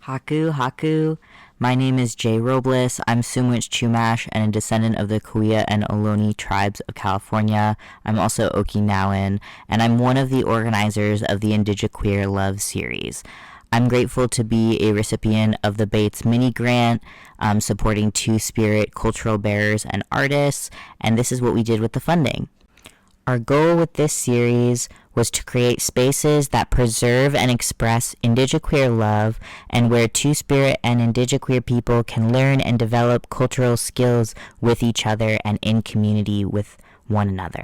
Haku, Haku. My name is Jay Robles. I'm Sumwich Chumash and a descendant of the Kuya and Ohlone tribes of California. I'm also Okinawan, and I'm one of the organizers of the Indigiqueer Love series. I'm grateful to be a recipient of the BAAITS mini grant, supporting Two-Spirit cultural bearers and artists, and this is what we did with the funding. Our goal with this series was to create spaces that preserve and express Indigiqueer love and where Two-Spirit and Indigiqueer people can learn and develop cultural skills with each other and in community with one another.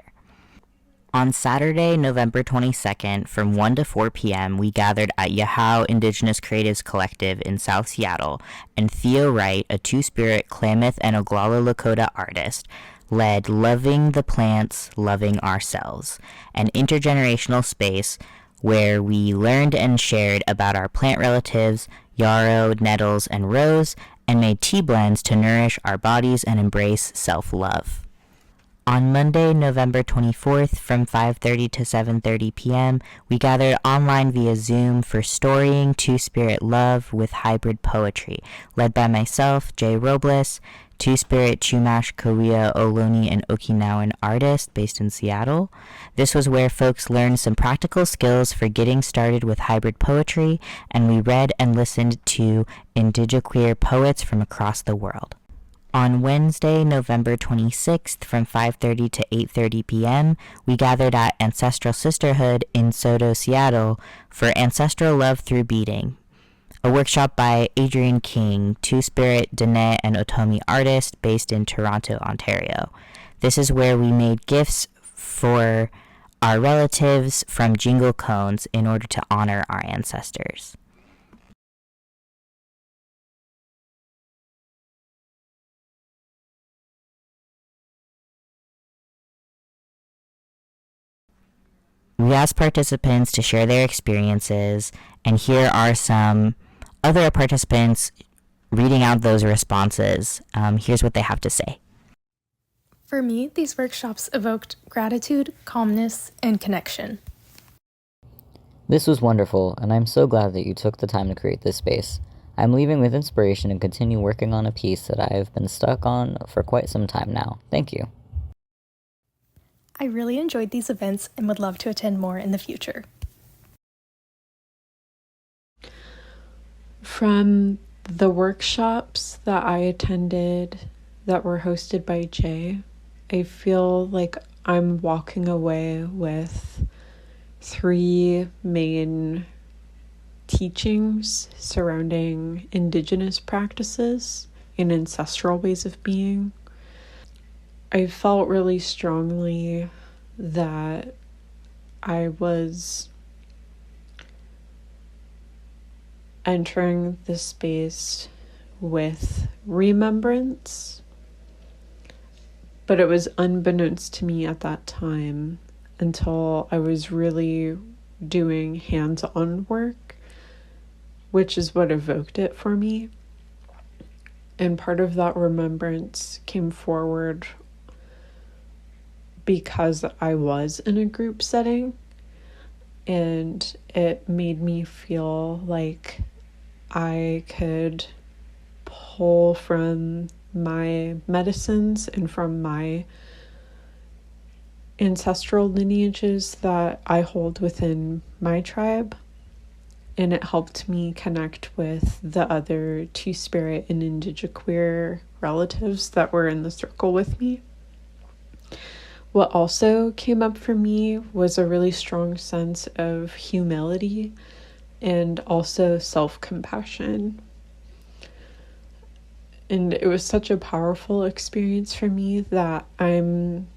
On Saturday, November 22nd, from 1 to 4 p.m., we gathered at Yahoo Indigenous Creatives Collective in South Seattle, and Theo Wright, a Two-Spirit Klamath and Oglala Lakota artist, led Loving the Plants, Loving Ourselves, an intergenerational space where we learned and shared about our plant relatives, yarrow, nettles, and rose, and made tea blends to nourish our bodies and embrace self-love. On Monday, November 24th, from 5:30 to 7:30 p.m., we gathered online via Zoom for Storying Two-Spirit Love with Hybrid Poetry, led by myself, Jay Robles, Two-Spirit Chumash, Korea, Ohlone, and Okinawan artist based in Seattle. This was where folks learned some practical skills for getting started with hybrid poetry, and we read and listened to Indigiqueer poets from across the world. On Wednesday, November 26th, from 5:30 to 8:30 p.m., we gathered at Ancestral Sisterhood in Soto, Seattle for Ancestral Love Through Beading, a workshop by Adrienne King, Two-Spirit, Dene, and Otomi artist based in Toronto, Ontario. This is where we made gifts for our relatives from jingle cones in order to honor our ancestors. We asked participants to share their experiences, and here are some other participants reading out those responses. Here's what they have to say. For me, these workshops evoked gratitude, calmness, and connection. This was wonderful, and I'm so glad that you took the time to create this space. I'm leaving with inspiration and continue working on a piece that I've been stuck on for quite some time now. Thank you. I really enjoyed these events and would love to attend more in the future. From the workshops that I attended that were hosted by Jay, I feel like I'm walking away with 3 main teachings surrounding Indigenous practices and ancestral ways of being. I felt really strongly that I was entering the space with remembrance, but it was unbeknownst to me at that time until I was really doing hands-on work, which is what evoked it for me. And part of that remembrance came forward because I was in a group setting, and it made me feel like I could pull from my medicines and from my ancestral lineages that I hold within my tribe, and it helped me connect with the other Two-Spirit and Indigiqueer relatives that were in the circle with me. What also came up for me was a really strong sense of humility and also self-compassion. And it was such a powerful experience for me that I'm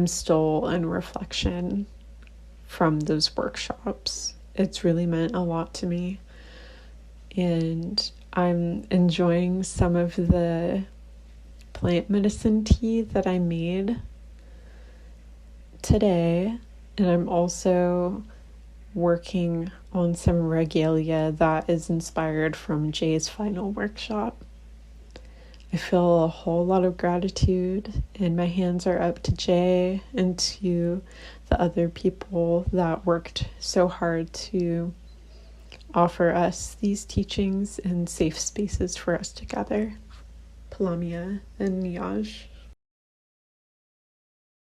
still in reflection from those workshops. It's really meant a lot to me. And I'm enjoying some of the plant medicine tea that I made today, and I'm also working on some regalia that is inspired from Jay's final workshop. I feel a whole lot of gratitude, and my hands are up to Jay and to the other people that worked so hard to offer us these teachings and safe spaces for us to gather. Palamia and Niyaj.